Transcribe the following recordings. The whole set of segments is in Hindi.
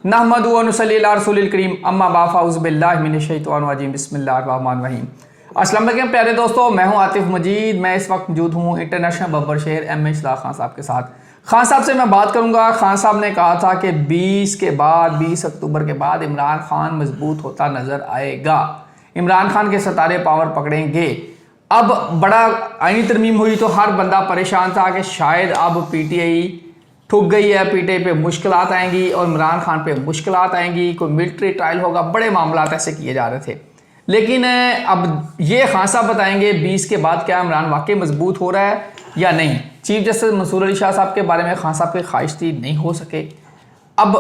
नहमदुहु व नुसल्ली अला रसूलिल करीम अम्मा बाद फ़अऊज़ु बिल्लाहि मिनश शैतानिर रजीम बिस्मिल्लाहिर रहमानिर रहीम। अस्सलाम वालेकुम प्यारे दोस्तों, मैं हूं आतिफ मजीद। मैं इस वक्त मौजूद हूं इंटरनेशनल बब्बर शहर एम शाह खान साहब के साथ। खान साहब से मैं बात करूंगा। खान साहब ने कहा था कि 20 अक्टूबर के बाद इमरान खान मजबूत होता नज़र आएगा, इमरान खान के सितारे पावर पकड़ेंगे। अब बड़ा आईनी तरमीम हुई तो हर बंदा परेशान था कि शायद अब PTI ठुक गई है, PTI पे मुश्किलात आएंगी और इमरान खान पे मुश्किलात आएंगी, कोई मिलिट्री ट्रायल होगा, बड़े मामला ऐसे किए जा रहे थे। लेकिन अब ये खान साहब बताएंगे 20 के बाद क्या इमरान वाकई मजबूत हो रहा है या नहीं। चीफ जस्टिस मंसूर अली शाह साहब के बारे में खान साहब की ख्वाहिश थी, नहीं हो सके। अब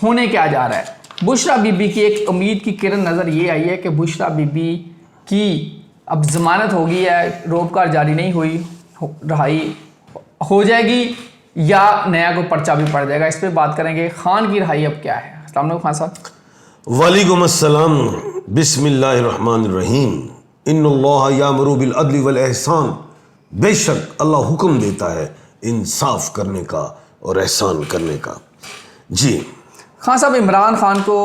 होने क्या जा रहा है? बुशरा बीबी की एक उम्मीद की किरण नज़र ये आई है कि बुशरा बीबी की अब जमानत हो गई है, रोबकार जारी नहीं हुई, रहाई हो जाएगी या नया को पर्चा भी पड़ जाएगा। इस पर बात करेंगे। खान की रहाई अब क्या है? अस्सलाम वालेकुम खान साहब। वालेकुम अस्सलाम। बिस्मिल्लाहिर्रहमानिर्रहीम। इन्नल्लाह यामुरु बिल अदली वल एहसान। बेशक अल्लाह हुक्म देता है इंसाफ करने का और एहसान करने का। जी खान साहब, इमरान खान को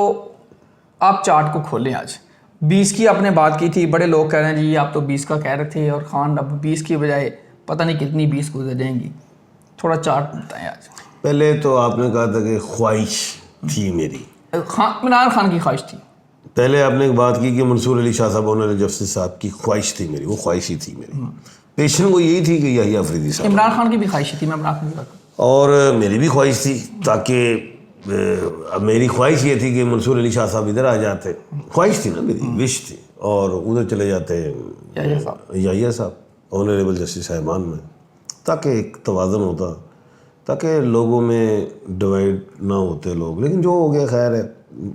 आप चार्ट को खोलें। आज 20 की आपने बात की थी, बड़े लोग कह रहे हैं जी आप तो 20 का कह रहे थे और खान अब 20 की बजाय पता नहीं कितनी 20 गुजर जाएंगी। थोड़ा चार्ट बताएं आज। पहले तो आपने कहा था कि ख्वाहिश थी मेरी, इमरान खान की ख्वाहिश थी। पहले आपने एक बात की कि मंसूर अली शाह साहब और जस्टिस साहब की ख्वाहिश थी मेरी, वो ख्वाहिश ही थी मेरी। पेशन वो यही थी कि याहिया अफरीदी साहब, इमरान खान की भी ख्वाहिश थी, मैं इमरान खान की बात करूं। और मेरी भी ख्वाहिश थी, ताकि अब मेरी ख्वाहिश ये थी कि मंसूर अली शाह साहब इधर आ जाते। ख्वाहिश थी ना मेरी, विश थी, और उधर चले जाते याहिया साहब ऑनरेबल जस्टिस साहिबान में, ताकि एक तवाज़ुन होता, ताकि लोगों में डिवाइड ना होते लोग। लेकिन जो हो गया खैर है,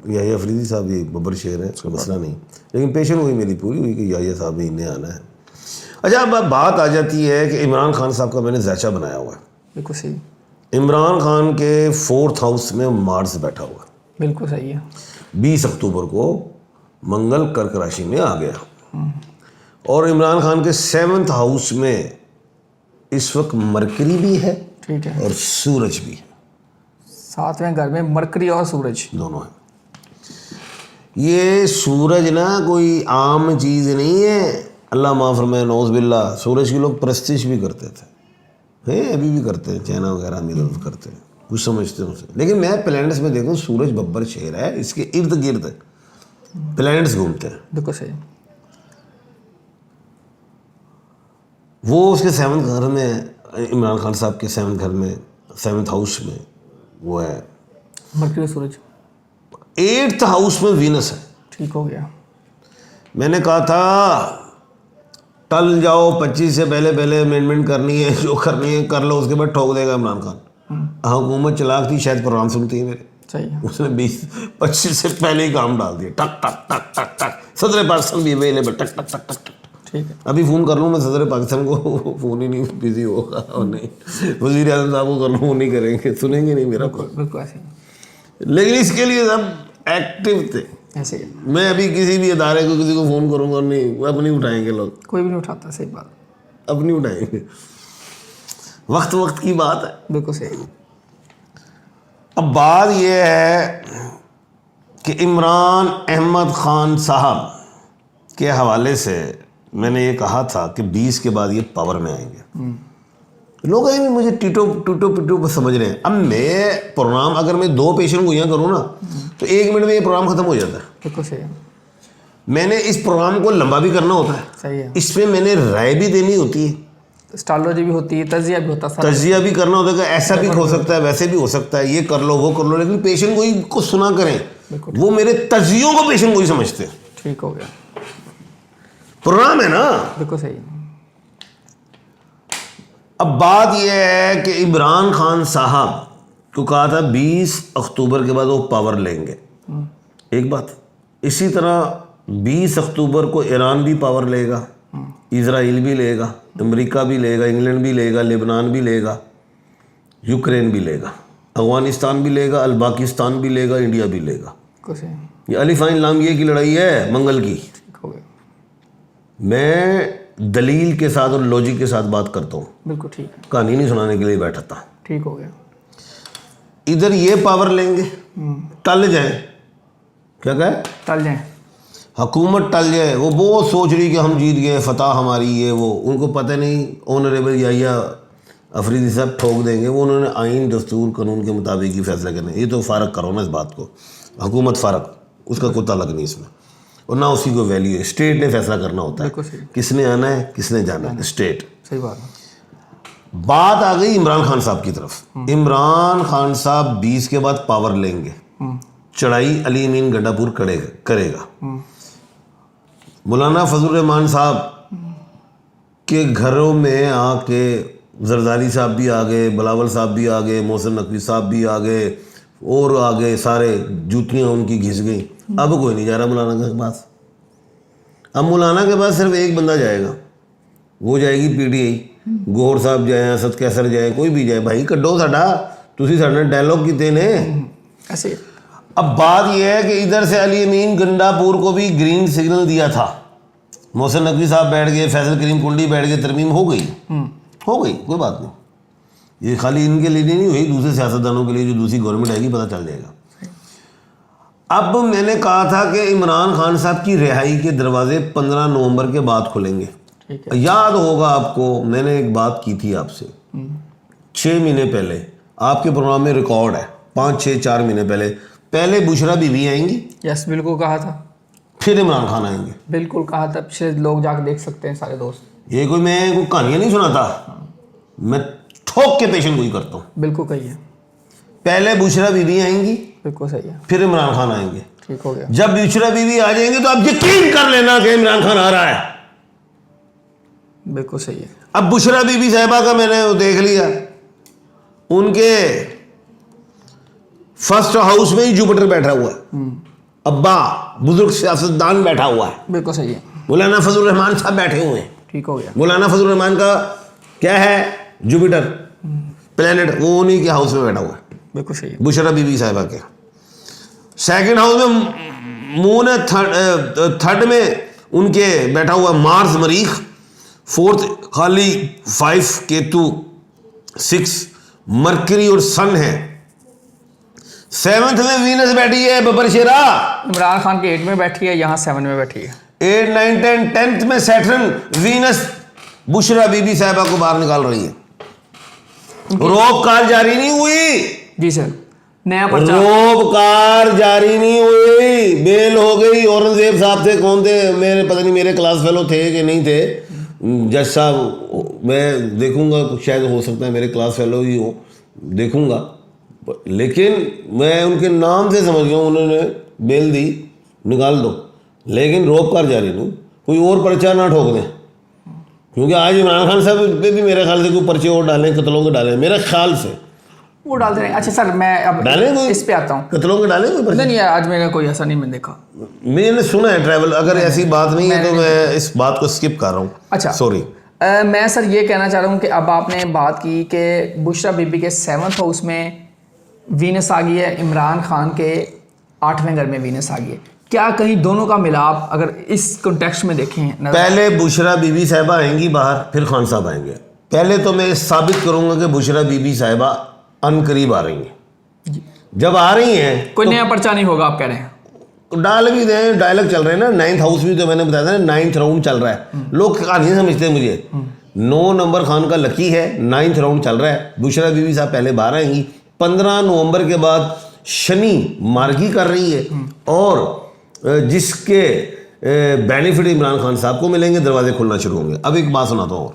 याहिया अफरीदी साहब ये बब्बर शेर है, उसका मसला नहीं। लेकिन पेशन हुई मेरी पूरी हुई कि याहिया साहब ही इन्हें आना है। अच्छा, अब बात आ जाती है कि इमरान खान साहब का मैंने ज़ायचा बनाया हुआ है। बिल्कुल सही। इमरान खान के 4th हाउस में मार्स बैठा हुआ है। बिल्कुल सही है। 20 अक्टूबर को मंगल कर्क राशि में आ गया, और इमरान खान के 7th हाउस में इस वक्त मरकरी भी है, ठीक है, और सूरज भी है। 7वें घर में मरकरी और सूरज दोनों है। ये सूरज ना कोई आम चीज़ नहीं है। अल्लाह माफ़ फरमाए, नौज़ बिल्लाह, सूरज की लोग प्रस्तिश भी करते थे, हैं अभी भी करते हैं, चाइना वगैरह में इधर करते हैं, कुछ समझते हैं उसे। लेकिन मैं प्लैनेट्स में देखूँ, सूरज बब्बर शेर है, इसके इर्द गिर्द प्लैनेट्स घूमते हैं। बिल्कुल सही। वो उसके 7th घर में है, इमरान खान साहब के 7th घर में, 7th हाउस में वो है मरकरी और सूरज। 8th हाउस में वीनस है। ठीक हो गया। मैंने कहा था टल जाओ, 25 से पहले अमेंडमेंट करनी है, जो करनी है कर लो, उसके बाद ठोक देगा इमरान खान। हुकूमत चलाक थी, शायद प्रोग्राम सुनती है मेरे। सही है। उसने 20-25 से पहले ही काम डाल दिया, टक टक टक टक टक। सदर पाकिस्तान भी अवेलेबल, टक टक टक टक टक। ठीक है। अभी फ़ोन कर लूँ मैं सदर पाकिस्तान को, फ़ोन ही नहीं, बिजी होगा। और नहीं, वज़ीर आज़म साहब को कर लूँ, वो नहीं करेंगे, सुनेंगे नहीं मेरा। बिल्कुल ऐसे। लेकिन इसके लिए सब एक्टिव थे। ऐसे ही। मैं अभी किसी भी अदारे को किसी को फ़ोन करूँगा, नहीं, अब नहीं उठाएंगे लोग, कोई भी नहीं उठाता। सही बात। अब नहीं उठाएंगे। वक्त की बात है। बिल्कुल सही। अब बात यह है कि इमरान अहमद खान साहब के हवाले से मैंने ये कहा था कि 20 के बाद ये पावर में आएंगे। लोग भी मुझे टीटो पिटो समझ रहे हैं। अब मैं प्रोग्राम, अगर मैं 2 पेशेंट गोइयाँ करूँ ना, तो 1 मिनट में ये प्रोग्राम ख़त्म हो जाता है। बिल्कुल सही है। मैंने इस प्रोग्राम को लंबा भी करना होता है। सही है। इसमें मैंने राय भी देनी होती है, एस्ट्रोलॉजी भी होती है, तजिया भी होता है, तजिया भी करना होता है कि ऐसा भी हो सकता है, वैसे भी हो सकता है, ये कर लो वो कर लो। लेकिन पेशेंट गोई को सुना करें, वो मेरे तजियों को पेशेंट गोई समझते हैं। ठीक हो गया। प्रोग्राम है ना। बिल्कुल सही। अब बात यह है कि इमरान खान साहब को कहा था 20 अक्टूबर के बाद वो पावर लेंगे, एक बात। इसी तरह 20 अक्टूबर को ईरान भी पावर लेगा, इजराइल भी लेगा, अमेरिका भी लेगा, इंग्लैंड भी लेगा, लेबनान भी लेगा, यूक्रेन भी लेगा, अफगानिस्तान भी लेगा, अल्बाकिस्तान भी लेगा, इंडिया भी लेगा। ये अलिफ आइन लाम ये की लड़ाई है मंगल की। ठीक हो गया। मैं दलील के साथ और लॉजिक के साथ बात करता हूँ, बिल्कुल ठीक है। कहानी नहीं सुनाने के लिए बैठा था। ठीक हो गया। इधर ये पावर लेंगे, टल जाए, क्या कहे, टल जाए, हुकूमत टल जाए। वो बहुत सोच रही कि हम जीत गए, फतह हमारी, ये वो, उनको पता नहीं ऑनरेबल याहिया अफरीदी साहब ठोक देंगे। वो उन्होंने आइन दस्तूर कानून के मुताबिक ही फैसला करना है। ये तो फ़र्क करो ना इस बात को, हुकूमत फ़र्क, उसका कोई ताल्लुक नहीं इसमें, और ना उसी को वैल्यू है। स्टेट ने फैसला करना होता है किसने आना है किसने जाना है, स्टेट। सही बात है। बात आ गई इमरान खान साहब की तरफ। इमरान खान साहब 20 के बाद पावर लेंगे, चढ़ाई अली अमीन गड्ढापुर करेगा। मौलाना फजल रहमान साहब के घरों में आके जरदारी साहब भी आ गए, बिलावल साहब भी आ गए, मोहसिन नकवी साहब भी आ गए, और आ गए सारे, जूतियाँ उनकी घिस गई। अब कोई नहीं जा रहा मौलाना के पास। अब मौलाना के पास सिर्फ एक बंदा जाएगा, वो जाएगी PTI। गौहर साहब जाए, असद कैसर जाए, कोई भी जाए, भाई कड्डो साडा, तुसी साडे डायलॉग कीते ने ऐसे। अब बात यह है कि इधर से अली अमीन गंडापुर को भी ग्रीन सिग्नल दिया था। मोहसिन नकवी साहब बैठ गए, फैसल करीम कुंडी बैठ गए, तरमीम हो गई, कोई बात नहीं। ये खाली इनके लिए नहीं हुई, दूसरे सियासतदानों के लिए, जो दूसरी गवर्नमेंट आएगी पता चल जाएगा। अब मैंने कहा था कि इमरान खान साहब की रिहाई के दरवाजे 15 नवंबर के बाद खुलेंगे। याद होगा आपको, मैंने एक बात की थी आपसे 6 महीने पहले, आपके प्रोग्राम में रिकॉर्ड है, 5-6-4 महीने पहले बुशरा बीवी आएंगी। यस, बिल्कुल कहा था। फिर इमरान खान आएंगे, बिल्कुल कहा था। पिछले लोग जाकर देख सकते हैं सारे दोस्त। ये कोई मैं कोई कहानियां नहीं सुनाता, मैं ठोक के पेशन गोई करता हूँ। बिल्कुल कही है। पहले बुशरा बीवी आएंगी, बिल्कुल सही है। फिर इमरान खान आएंगे। ठीक हो गया। जब बुशरा बीवी आ जाएंगे तो आप यकीन कर लेना कि इमरान खान आ रहा है। बिल्कुल सही है। अब बुशरा बीबी साहिबा का मैंने देख लिया, उनके फर्स्ट हाउस में ही जुपिटर बैठा हुआ है, अब्बा बुजुर्ग सियासतदान बैठा हुआ है, बिल्कुल सही है। मौलाना फजल रहमान साहब बैठे हुए हैं। ठीक हो गया। मौलाना फजल रहमान का क्या है, जुपिटर प्लेनेट, वो उन्हीं के हाउस में बैठा हुआ है। बिल्कुल सही है। बुशरा बीबी साहिबा के सेकंड हाउस में मून है, थर्ड में उनके बैठा हुआ मार्स मरीख, फोर्थ खाली 5 केतु 6 मरकरी और सन है, 7th में वीनस बैठी है बबर शेरा, इमरान खान के 8 में बैठी है, यहाँ 7 में बैठी है। 8, 9, 10, 10th में सैटर्न वीनस बुशरा बीबी साहिबा को बाहर निकाल रही है। रोबकार जारी नहीं हुई जी सर, नया पर्चा। रोबकार जारी नहीं हुई, बेल हो गई। औरंगजेब साहब थे, कौन थे, मेरे पता नहीं मेरे क्लास फेलो थे कि नहीं थे, जज साहब, मैं देखूंगा, शायद हो सकता है मेरे क्लास फेलो ही हो, देखूंगा, लेकिन मैं उनके नाम से समझ गया, उन्होंने बेल दी, निकाल दो, लेकिन रोबकार जारी नहीं। कोई और पर्चा ना ठोक दें, क्योंकि आज इमरान खान साहब पे भी मेरे ख्याल से कोई पर्चे और डालें, कत्लों के डालें, मेरे ख्याल से वो डालते रहे। अच्छा सर, मैं अब डालें, इस पे आता हूँ। कत्लों के डालें कोई पर्चे? नहीं, आज मैंने कोई ऐसा नहीं मैं देखा। मैंने सुना है ट्रैवल, अगर ऐसी बात नहीं है तो मैं इस बात को स्किप कर रहा हूँ। अच्छा, सॉरी। मैं सर ये कहना चाह रहा हूँ कि अब आपने बात की कि बुशरा बीबी के 7th हाउस में वीनस आ गई है, इमरान खान के 8वें घर में वीनस आ गई है। क्या कहीं दोनों का मिलाप अगर इस कॉन्टेक्स्ट में देखें? पहले बुशरा बीबी साहिबा आएंगी बाहर, फिर खान साहब आएंगे। पहले तो मैं साबित करूंगा कि बुशरा बीबी साहिबा अनकरीब आ रही हैं। जब आ रही हैं कोई नया पर्चा नहीं होगा आप कह रहे हैं? डाल भी दें, डायलॉग चल रहे हैं ना, 9th हाउस भी तो मैंने बताया था ना, 9th राउंड चल रहा है। लोग कहानी समझते हैं मुझे, 9 नंबर खान का लकी है, 9th राउंड चल रहा है। बुशरा बीबी साहब पहले बाहर आएंगी, 15 नवंबर के बाद शनि मार्गी कर रही है, और जिसके बेनिफिट इमरान खान साहब को मिलेंगे, दरवाजे खुलना शुरू होंगे। अब एक बात सुनाता हूँ,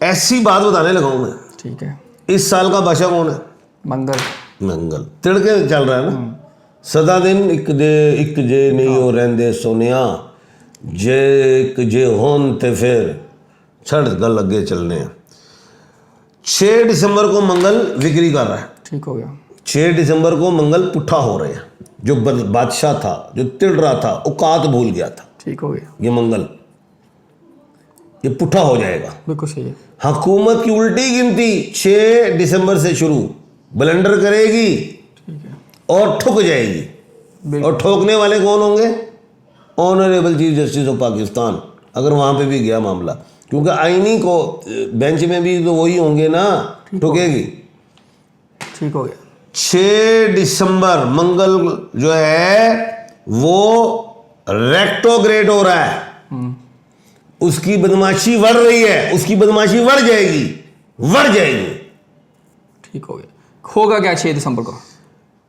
ऐसी बात बताने लगा हूँ मैं। ठीक है। इस साल का बादशाह कौन है? मंगल तिड़के चल रहा है ना, सदा दिन एक जे नहीं हो रहंदे सोनिया, जे एक जे होन ते फिर छड़ गल अगे चलने हैं। 6 दिसंबर को मंगल विक्री कर रहा है। ठीक हो गया। 6 दिसंबर को मंगल पुट्ठा हो रहे हैं। जो बादशाह था, जो तिड़ रहा था, औकात भूल गया था। ठीक हो गया। ये मंगल, ये पुट्ठा हो जाएगा। बिल्कुल सही है। हुकूमत की उल्टी गिनती 6 दिसंबर से शुरू, ब्लंडर करेगी और ठुक जाएगी। और ठोकने वाले कौन होंगे? Honourable chief justice of Pakistan, अगर वहाँ पे भी गया मामला, क्योंकि आईनी को बेंच में भी तो वही होंगे ना, ठुकेगी। ठीक हो गया। 6 दिसंबर मंगल जो है वो रेक्टोग्रेड हो रहा है, उसकी बदमाशी बढ़ रही है, उसकी बदमाशी बढ़ जाएगी, बढ़ जाएगी। ठीक हो गया। होगा क्या 6 दिसंबर को?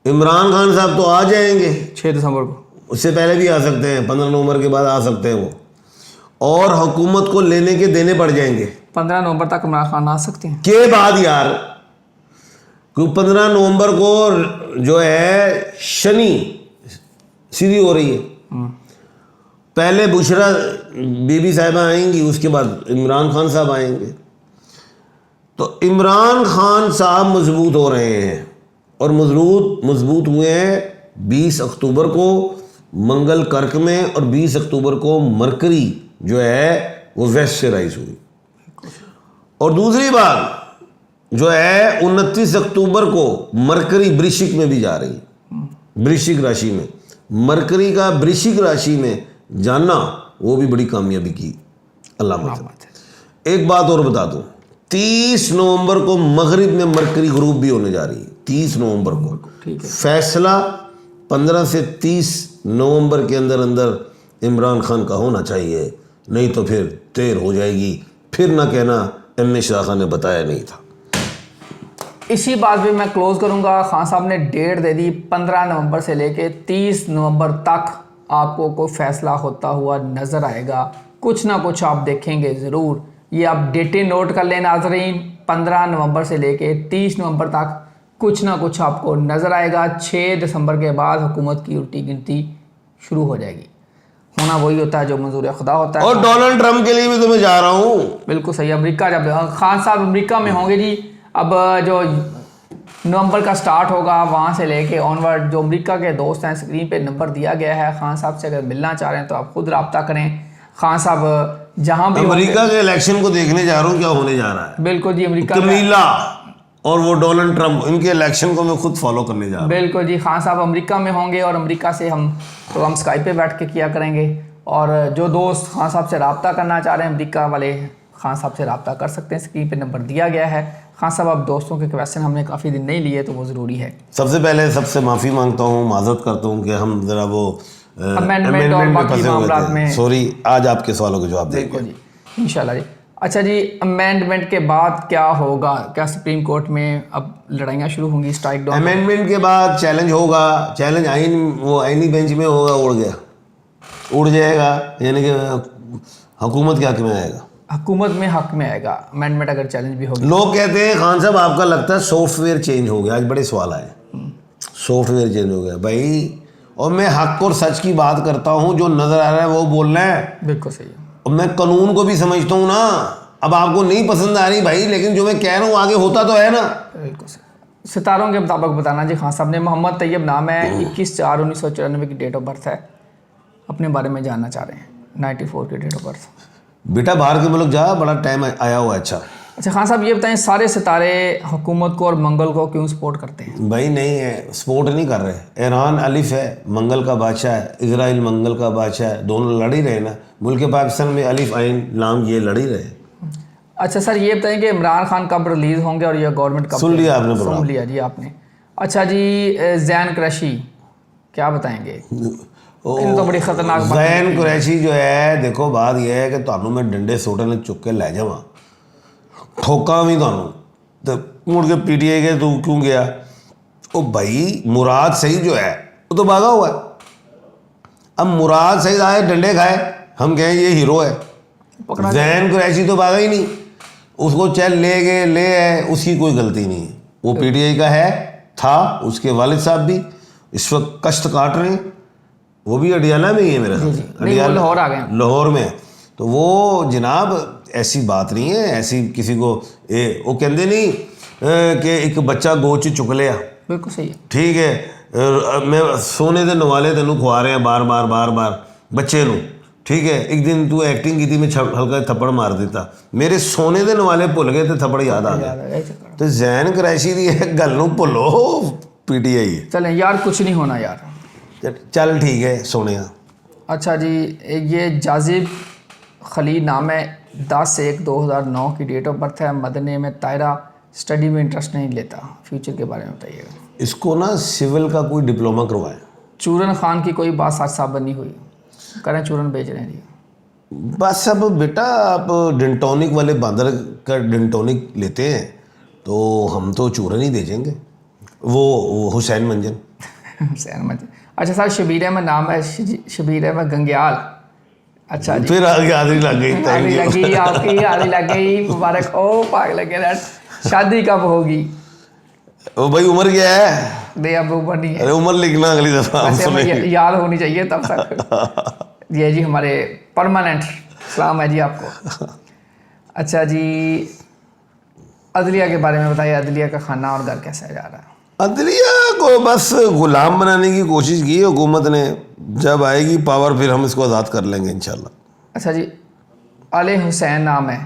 इमरान खान साहब तो आ जाएंगे 6 दिसंबर को। उससे पहले भी आ सकते हैं, 15 नवंबर के बाद आ सकते हैं वो, और हुकूमत को लेने के देने पड़ जाएंगे। 15 नवंबर तक इमरान खान आ सकते हैं के बाद यार, क्योंकि 15 नवंबर को जो है शनि सीधी हो रही है, पहले बुशरा बीबी साहिबा आएंगी, उसके बाद इमरान खान साहब आएंगे। तो इमरान खान साहब मजबूत हो रहे हैं, और मजबूत हुए हैं 20 अक्टूबर को मंगल कर्क में, और 20 अक्टूबर को मरकरी जो है वो वेस्ट से राइज हुई। और दूसरी बात जो है 29 अक्टूबर को मरकरी वृश्चिक में भी जा रही है, वृश्चिक राशि में। मरकरी का वृश्चिक राशि में जाना वो भी बड़ी कामयाबी की अलामत है। एक बात और बता दूं, 30 नवंबर को मगरिब में मरकरी ग्रुप भी होने जा रही है, 30 नवंबर को। ठीक है। फैसला 15 से 30 नवंबर के अंदर अंदर इमरान खान का होना चाहिए, नहीं तो फिर देर हो जाएगी, फिर ना कहना एम ए शाह खान ने बताया नहीं था। इसी बात पे मैं क्लोज करूंगा। खान साहब ने डेट दे दी 15 नवंबर से लेके 30 नवंबर तक आपको कोई फैसला होता हुआ नज़र आएगा, कुछ ना कुछ आप देखेंगे ज़रूर। ये आप डेटें नोट कर लें नाज़रीन, 15 नवंबर से लेके 30 नवंबर तक कुछ ना कुछ आपको नज़र आएगा। 6 दिसंबर के बाद हुकूमत की उल्टी गिनती शुरू हो जाएगी। होना वही होता है जो मंजूर खुदा होता है। और डोनाल्ड ट्रंप के लिए भी तो मैं जा रहा हूँ। बिल्कुल सही। अमेरिका जब खान साहब अमेरिका में होंगे जी, अब जो नवंबर का स्टार्ट होगा वहाँ से लेके ऑनवर्ड, जो अमेरिका के दोस्त हैं स्क्रीन पे नंबर दिया गया है। खान साहब से अगर मिलना चाह रहे हैं तो आप खुद रब्ता करें। खान साहब जहाँ भी अमेरिका के इलेक्शन को देखने जा रहा हूँ क्या होने जा रहा है। बिल्कुल जी। अमेरिका कमीला और वो डोनाल्ड ट्रंप, इनके इलेक्शन को मैं खुद फॉलो करने जा रहा हूँ। बिल्कुल जी। खान साहब अमेरिका में होंगे और अमेरिका से हम प्रोग्राम स्काइप पे बैठ के किया करेंगे। और जो दोस्त खान साहब से रब्ता करना चाह रहे हैं अमेरिका वाले, खान साहब से रब्ता कर सकते हैं, स्क्रीन पे नंबर दिया गया है। खान साहब अब दोस्तों के क्वेश्चन हमने काफ़ी दिन नहीं लिए तो वो ज़रूरी है। सबसे पहले सबसे माफ़ी मांगता हूँ, माजरत करता हूँ कि हम ज़रा वो अमेंडमेंट और बाकी मामलात में, सॉरी, आज आपके सवालों के जवाब देंगे। बिल्कुल जी, इंशाल्लाह जी। अच्छा जी, अमेंडमेंट के बाद क्या होगा? क्या सुप्रीम कोर्ट में अब लड़ाइयाँ शुरू होंगी? स्ट्राइक डाउन अमेंडमेंट के बाद चैलेंज होगा, चैलेंज आईनी बेंच में होगा, उड़ जाएगा, यानी कि हुकूमत के हक में आएगा, हुकूमत में हक में आएगा अमेंडमेंट अगर चैलेंज भी होगी। लोग कहते हैं खान साहब आपका लगता है सॉफ्टवेयर चेंज हो गया। आज बड़े सवाल आए, सॉफ्टवेयर चेंज हो गया भाई। और मैं हक और सच की बात करता हूँ, जो नज़र आ रहा है वो बोलना है। बिल्कुल सही है। और मैं कानून को भी समझता हूँ ना। अब आपको नहीं पसंद आ रही भाई, लेकिन जो मैं कह रहा हूँ आगे होता तो है ना। बिल्कुल सही। सितारों के मुताबिक बताना जी। खान साहब ने मोहम्मद तैयब नाम है, 21/4/1994 की डेट ऑफ बर्थ है, अपने बारे में जानना चाह रहे हैं। 94 की डेट ऑफ बर्थ। बेटा बाहर के मुल्क जा, बड़ा टाइम आया हुआ है। अच्छा खान साहब ये बताएं, सारे सितारे हुकूमत को और मंगल को क्यों सपोर्ट करते हैं? भाई नहीं है, सपोर्ट नहीं कर रहे। ईरान अलिफ है, मंगल का बादशाह है, इजराइल मंगल का बादशाह है, दोनों लड़ ही रहे ना। मुल्क पाकिस्तान में अलिफ आइन लाम ये लड़ ही रहे। अच्छा सर, ये बताएं कि इमरान खान कब रिलीज़ होंगे और ये गवर्नमेंट कब? सुन लिया आपने? सुन लिया जी आपने। अच्छा जी, जैन कुरैशी क्या बताएंगे? इन तो बड़ी खतरनाक जैन कुरैशी जो है, देखो बात यह है कि तुहानू मैं डंडे सोटे ने चुक के लै जावां, ठोका भी तुहानू तो मुड़ के पीटीआई के तू क्यों गया? ओ भाई मुराद सही जो है वो तो भागा हुआ है। अब मुराद सही आए डंडे खाए, हम कहें ये हीरो है। जैन कुरैशी तो भागा ही नहीं, उसको चल ले गए, ले आए, उसकी कोई गलती नहीं है। वो पीटीआई का है, था। उसके वालिद साहब भी इस वक्त कष्ट काट रहे हैं, वो भी अडियाला में ही है मेरे ख्याल, लाहौर आ गए, लाहौर में। तो वो जनाब ऐसी बात नहीं है, ऐसी किसी को वो कहते नहीं कि एक बच्चा गोच चुक लिया। बिल्कुल सही है, ठीक है। मैं सोने दे नवाले तेनू खुआ रहे हैं बार बार बच्चे नू, ठीक है। एक दिन तू एक्टिंग की थी, मैं हल्का थप्पड़ मार देता, मेरे सोने दे नवाले भुल गए तो थप्पड़ याद आ गया। तो जैन कुरैशी दी गल नू भुलो, पीटीआई चलें यार, कुछ नहीं होना यार, चल ठीक है सोने। अच्छा जी, ये जाजिब खलील नाम है, 10/1/2009 की डेट ऑफ बर्थ है, मदने में तायरा, स्टडी में इंटरेस्ट नहीं लेता, फ्यूचर के बारे में बताइएगा। इसको ना सिविल का कोई डिप्लोमा करवाएं। चूरन खान की कोई बात सच साबित नहीं हुई, करें चूरन बेच रहे हैं जी। बस अब बेटा आप डेंटोनिक वाले बांदर का डेंटोनिक लेते हैं तो हम तो चूरन ही बेचेंगे, वो हुसैन मंजन। हुसैन मंजन, अच्छा सर शबीर अहमद नाम है, शबीर अहमद गंग्याल। अच्छा जी, फिर आगे आदमी लग गई, थैंक यू। लगी आपकी आदमी लग गई, मुबारक हो, पाग लगे ना। शादी कब होगी? ओ भाई उम्र क्या है? नहीं अब उम्र नहीं है, अरे उम्र लिखना अगली दफा हम वैसे हमें सुनेंगे। याद होनी चाहिए तब तक। ये जी हमारे परमानेंट सलाम है जी आपको। अच्छा जी, अदलिया के बारे में बताइए, अदलिया का खाना और घर कैसा जा रहा है? अदलिया को बस गुलाम बनाने की कोशिश की हुकूमत ने, जब आएगी पावर फिर हम इसको आज़ाद कर लेंगे इंशाल्लाह। अच्छा जी, आले हुसैन नाम है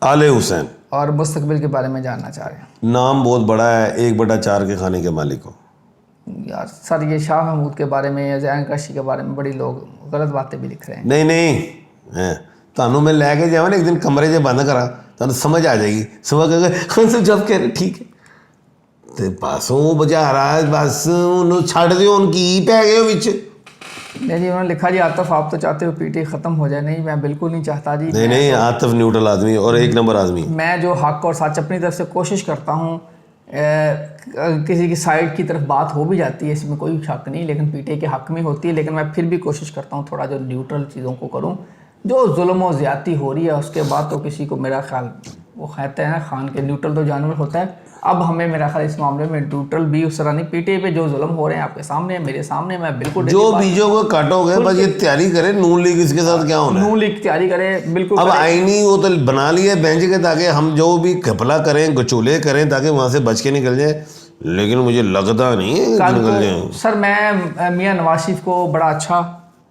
आले हुसैन, और मुस्तकबिल के बारे में जानना चाह रहे हैं। नाम बहुत बड़ा है, 1/4 के खाने के मालिक हो। यार सर ये शाह महमूद के बारे में या जैन कृषि के बारे में बड़ी लोग गलत बातें भी लिख रहे हैं। नहीं नहीं है, ਤੁਹਾਨੂੰ मैं लैके जावा ना एक दिन कमरे 'ਚ बंद करा, ਤੁਹਾਨੂੰ समझ आ जाएगी। समझ अगर हम सब जब कह रहे ठीक है ਤੇ ਬਸ ਉਹ ਬੁਝਾਰਾ बस ਉਹਨੂੰ ਛੱਡ ਦਿਓ, ਹੁਣ ਕੀ ਪੈ ਗਏ ਉਹ ਵਿੱਚ। नहीं जी उन्होंने लिखा जी आतिफ आप तो चाहते हो पीटी ख़त्म हो जाए। नहीं मैं बिल्कुल नहीं चाहता जी। नहीं नहीं, आतिफ न्यूट्रल आदमी और 1 नंबर आदमी। मैं जो हक और सच अपनी तरफ से कोशिश करता हूँ, किसी की साइड की तरफ बात हो भी जाती है, इसमें कोई शक नहीं, लेकिन पीटे के हक में होती है, लेकिन मैं फिर भी कोशिश करता हूँ थोड़ा जो न्यूट्रल चीज़ों को करूँ। जो जुल्म और ज़्यादती हो रही है उसके बाद तो किसी को मेरा ख्याल, वो कहते हैं ना खान के न्यूट्रल तो जानवर होता है, अब हमें मेरा ख्याल इस मामले में न्यूट्रल भी उस तरह नहीं। पीटे पे जो जुल्म हो रहे हैं आपके सामने मेरे सामने, मैं बिल्कुल जो बीजों को काटोगे बस ये तैयारी करे, नून लीग इसके साथ क्या होना है। नून लीग तैयारी करे बिल्कुल। अब आईनी वो तो बना लिए बेंच के, ताकि हम जो भी घपला करें गचोले करें ताकि वहाँ से बच के निकल जाए, लेकिन मुझे लगता नहीं है कि निकल जाए। सर मैं मियाँ नवाज शरीफ को बड़ा अच्छा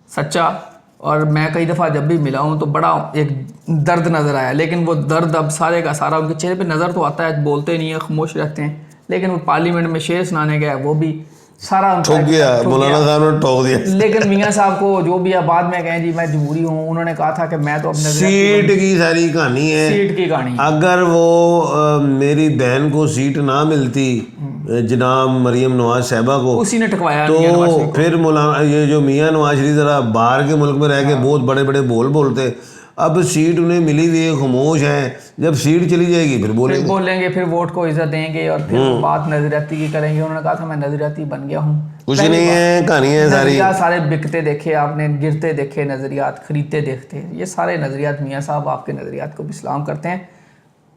सच्चा, और मैं कई दफ़ा जब भी मिला हूँ तो बड़ा एक दर्द नज़र आया, लेकिन वो दर्द अब सारे का सारा उनके चेहरे पे नज़र तो आता है, बोलते नहीं है, खामोश रहते हैं, लेकिन वो पार्लियामेंट में शेर सुनाने गया वो भी सारा ठोक गया, मौलाना साहब ने ठोक दिया। लेकिन मियाँ साहब को जो भी है बाद में कहें जी मैं जमहूरी हूँ, उन्होंने कहा था कि मैं तो अपने सीट की सारी कहानी है, सीट की कहानी। अगर वो मेरी बहन को सीट ना मिलती जनाब मरियम नवाज साहबा को, उसी ने टकवाया तो फिर मौलाना ये जो मियाँ नवाज शरीफ ज़रा बाहर के मुल्क में रह के बहुत बड़े बड़े बोल बोलते, अब सीट उन्हें मिली हुई है, खामोश है, जब सीट चली जाएगी फिर बोलेंगे, फिर वोट को इज्जत देंगे और फिर बात नजरियाती की करेंगे। उन्होंने कहा था मैं नजरियाती बन गया हूँ, कुछ नहीं है, कहानी है सारी। सारे बिकते देखे आपने, गिरते देखे नजरियात, खरीदते देखते, ये सारे नजरियात मियाँ साहब आपके नजरियात को भी सलाम करते हैं।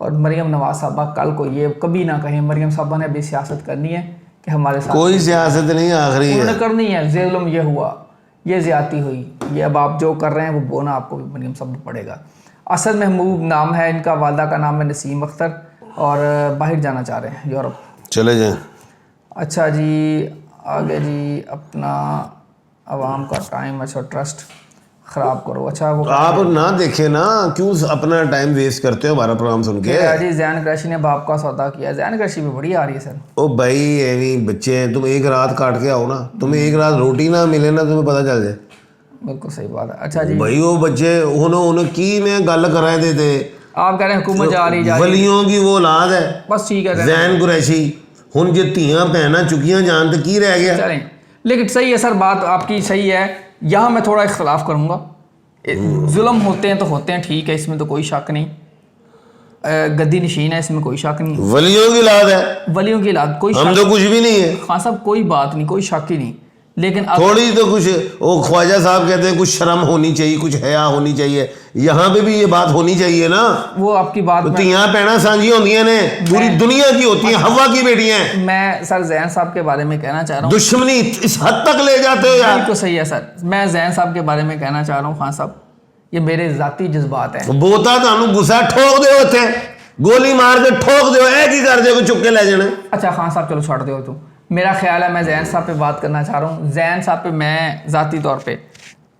और मरियम नवाज साहबा कल को ये कभी ना कहें मरियम साहबा ने भी सियासत करनी है कि हमारे साथ कोई सियासत नहीं, आखिरी है उन्होंने करनी है। जुल्म ये हुआ, ये ज़्यादती हुई, ये अब आप जो कर रहे हैं वो बोना आपको भी मरियम साहब को पड़ेगा। असद महमूद नाम है इनका, वालदा का नाम है नसीम अख्तर, और बाहर जाना चाह रहे हैं यूरोप। चले जाएं। अच्छा जी, आगे जी अपना आवाम का टाइम अच्छा ट्रस्ट ख़राब करो। अच्छा वो आप ना देखे ना, क्यों अपना टाइम वेस्ट करते हो हमारा प्रोग्राम सुन के। जी जैन क्रैशी ने बाप का सौदा किया। जैन क्रैशी भी बड़ी आ रही है सर। ओ भाई एवी बच्चे हैं, तुम एक रात काट के आओ ना, तुम्हें एक रात रोटी ना मिले ना तुम्हें पता चल जाए। बिल्कुल सही बात है। अच्छा जी भाई वो बच्चे उन्होंने की मैं गल कराए देते, आप कह रहे हैं हुकूमत जा रही वलियों की वो औलाद है, बस ठीक है जैन कुरैशी, हुन जे धीयां भैनां चुकियां जान तो की रह गया। चलें, लेकिन सही है सर, बात आपकी सही है। यहाँ मैं थोड़ा इख्तलाफ करूँगा। जुल्म होते हैं तो होते हैं, ठीक है, इसमें तो कोई शक नहीं। गद्दी नशीन है, इसमें कोई शक नहीं। वलियों की औलाद है, वलियों की औलाद, कोई हम तो कुछ भी नहीं है। हाँ साहब कोई बात नहीं, कोई शक ही नहीं, लेकिन थोड़ी तो कुछ वो ख्वाजा साहब कहते हैं कुछ शर्म होनी चाहिए, कुछ हया होनी चाहिए, यहाँ पे भी ये बात होनी चाहिए ना। वो आपकी बात धीयां भैनां सांझी होंदियां ने, पूरी दुनिया की होती हैं, हवा की बेटियां हैं। मैं सर जैन साहब के बारे में कहना चाह रहा हूँ। दुश्मनी इस हद तक ले जाते हो यार। बिल्कुल सही है सर, मैं जैन साहब के बारे में कहना चाह रहा हूँ। खान साहब ये मेरे जाती जज्बात हैं। बोता थानू गुस्सा ठोक दे उत्थे, गोली मार के ठोक दो, ऐ की कर दे चुप के ले जाने। अच्छा खान साहब चलो छोड़ दो, तू मेरा ख्याल है मैं जैन साहब पे बात करना चाह रहा हूँ। जैन साहब पे मैं जाती तौर पे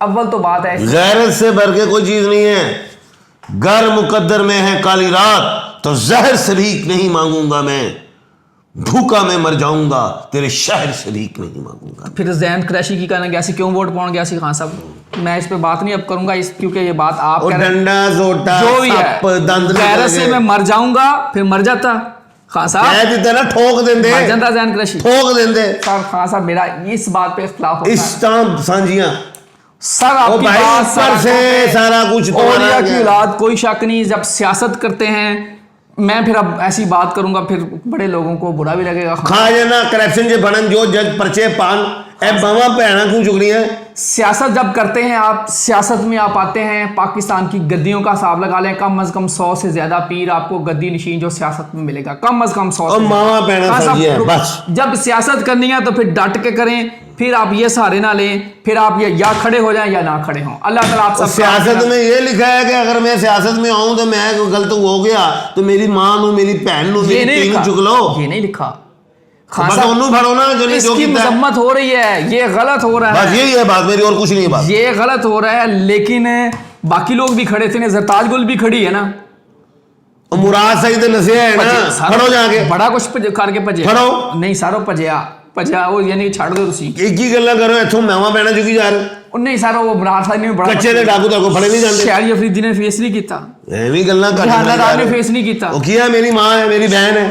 अव्वल तो बात है, गैरत से भर के कोई चीज नहीं है। गर मुकद्दर में है काली रात तो जहर शरीक नहीं मांगूंगा मैं, भूखा मैं मर जाऊंगा तेरे शहर शरीक नहीं मांगूंगा। फिर जैन क्रैशी की कहना गया सी, क्यों वोट पाउन गया सी खान साहब। मैं इस पे बात नहीं अब करूंगा, इस क्योंकि ये बात आप कह रहे हैं, डंडा जोटा जो भी है, सप दंद गैरत से मैं मर जाऊंगा, फिर मर जाता, खान साहब कह देते ना ठोक देंदे जनता जैन क्रैशी ठोक देंदे सर। खान साहब मेरा इस बात पे इख्तिलाफ होता है इस टाइम सांझियां सर। ओ आपकी भाई बात ऊपर से सारा कुछ औलिया की औलाद, कोई शक नहीं। जब सियासत करते हैं, मैं फिर अब ऐसी बात करूंगा फिर बड़े लोगों को बुरा भी लगेगा। खा जाना करप्शन जे बनन जो जज पर्चे पान ए बावा भैना क्यों चुक रही है। सियासत जब करते हैं आप, सियासत में आप आते हैं, पाकिस्तान की गद्दियों का हिसाब लगा लें, कम अज कम 100 से ज्यादा पीर आपको गद्दी नशीन जो सियासत में मिलेगा, कम अज कम 100 और मावा भैना समझिए बस। जब सियासत करनी है तो फिर डट के करें, फिर आप ये सहारे ना लें, फिर आप ये या खड़े हो जाएं या ना खड़े हों। अल्लाह ताला आप सब सियासत में ये लिखा है कि अगर मैं सियासत में आऊं तो मैं गलत हो गया तो मेरी मां नू, मेरी भैन नू, मेरी तीन चुक लो। ये नहीं लिखा। खान साहब फड़ो ना जो नहीं, जो इसकी मजम्मत हो रही है, ये गलत हो रहा है। बस यही है बात मेरी, और कुछ नहीं है बात। ये गलत हो रहा है, लेकिन बाकी लोग भी खड़े थे, जरताज गुल भी खड़ी है ना, मुराद सही तो नसे है ना, फड़ो जाके बड़ा कुछ करके भजे फड़ो नहीं सारो भजया वो यानी छड़ दो तुसी एक ही गल्ला करो इथों मैवा पैना चुकी जा रहे नहीं सारो वो बरार साहब ने बड़ा कच्चे दे डाकू तक फड़े नहीं जाते। शहरी अफरीदी ने फेस नहीं कीता, एवी गल्ला कर जहानादार ने फेस नहीं कीता, वो किया मेरी मां है, मेरी बहन है,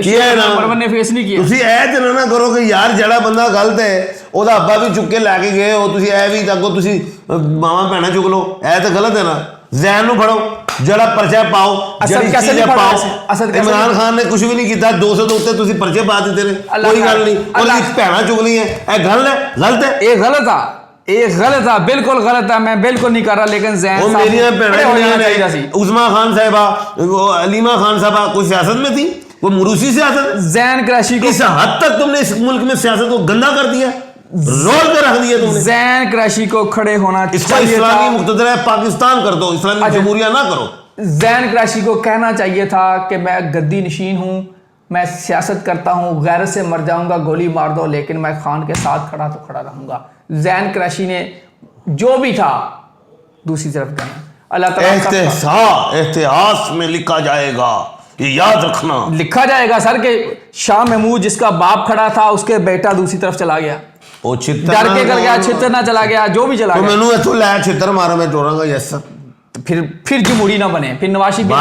किया है ना, परवन ने फेस नहीं किया। ਤੁਸੀਂ ਇਹ ਤੇ ਨਾ ਕਰੋ ਕਿ ਯਾਰ ਜਿਹੜਾ ਬੰਦਾ ਗਲਤ ਹੈ ਉਹਦਾ ਅੱਬਾ ਵੀ ਚੁੱਕ ਕੇ ਲੈ ਕੇ ਗਏ ਹੋ ਤੁਸੀਂ, ਇਹ ਵੀ ਅੱਗੋਂ ਤੁਸੀਂ ਮਾਵਾਂ ਭੈਣਾਂ ਚੁੱਕ ਲਓ, ਇਹ ਤਾਂ ਗਲਤ ਹੈ ਨਾ। ਜ਼ੈਨ ਨੂੰ ਫੜੋ, ਜਿਹੜਾ ਪਰਚਾ ਪਾਓ, ਜਿਹੜੀ ਚੀਜ਼ ਪਾਓ। ਇਮਰਾਨ ਖਾਨ ਨੇ ਕੁਝ ਵੀ ਨਹੀਂ ਕੀਤਾ, 200 ਦੇ ਉੱਤੇ ਤੁਸੀਂ ਪਰਚੇ ਪਾ ਦਿੱਤੇ ਨੇ, ਕੋਈ ਗੱਲ ਨਹੀਂ, ਉਹਦੀ ਭੈਣਾਂ ਚੁੱਕ ਲਈਆਂ, ਇਹ ਗੱਲ ਹੈ, ਗਲਤ ਹੈ, ਇਹ ਗਲਤ ਆ, ਇਹ गलत है, बिल्कुल गलत है। मैं बिल्कुल नहीं कर रहा, लेकिन ज़ैन साहब मेरी भैन उस्मा खान साहिबा, अलीमा खान साहबा कोई सियासत में थी, वो मुरूसी सियासत। ज़ैन क्रैशी को इस हद तक तुमने इस मुल्क में सियासत को गंदा कर दिया, रोल कर रख दिया तुमने। ज़ैन क्रैशी को खड़े होना चाहिए, इस्लामी मुक़्तदर पाकिस्तान कर दो, इस्लामी जमहूरिया ना करो। ज़ैन क्रैशी को कहना चाहिए था कि मैं गद्दी नशीन हूँ, मैं सियासत करता हूँ, गैरत से मर जाऊंगा, गोली मार दो, लेकिन मैं खान के साथ खड़ा तो खड़ा रहूंगा। ज़ैन क्रैशी ने जो भी था दूसरी तरफ गया। अल्लाह ताला इतिहास में लिखा जाएगा, ये याद रखना, लिखा जाएगा सर कि शाह महमूद जिसका बाप खड़ा था उसके बेटा दूसरी तरफ चला गया, वो डर के कर गया, छितर ना चला गया, जो भी चला गया। मैनू इथों लै छितर मारो, मैं तोड़ांगा। Yes sir. फिर जमहूरी ना बने, फिर नवाशी भी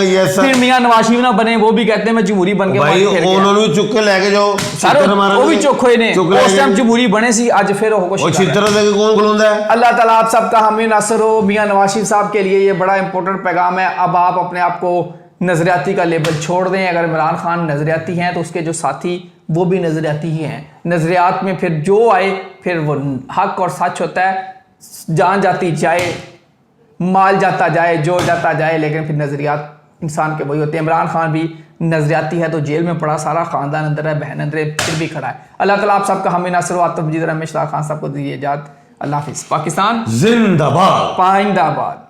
यस सर। फिर मियां नवाशी ना बने, वो भी कहते हैं मैं जमहूरी बन के भाई उन्होंने भी चुक के लेके जाओ, छितर मारो, वो भी चोखे ने उस टाइम जमहूरी बने सी, आज फिर हो कुछ छितर लेके कौन खलोंदा है। अल्लाह ताला आप सबका हामी नासर हो। मियां नवाशी साहब के लिए ये बड़ा इंपॉर्टेंट पैगाम है। अब आप अपने आप को नजरियाती का लेबल छोड़ दें। अगर इमरान खान नजरियाती हैं तो उसके जो साथी वो भी नजरियाती ही हैं। नजरियात में फिर जो आए फिर वो हक और सच होता है, जान जाती जाए, माल जाता जाए, जो जाता जाए, लेकिन फिर नजरियात इंसान के वही होते हैं। इमरान खान भी नजरियाती है तो जेल में पड़ा, सारा खानदान अंदर है, बहन अंदर है, फिर भी खड़ा है। अल्लाह ताला आप सबका हामी नासर हो। आतिफ मजीद रमेश खान साहब को दीजिए इजाज़त। अल्लाह हाफिज़। पाकिस्तान जिंदाबाद, पाइंदाबाद।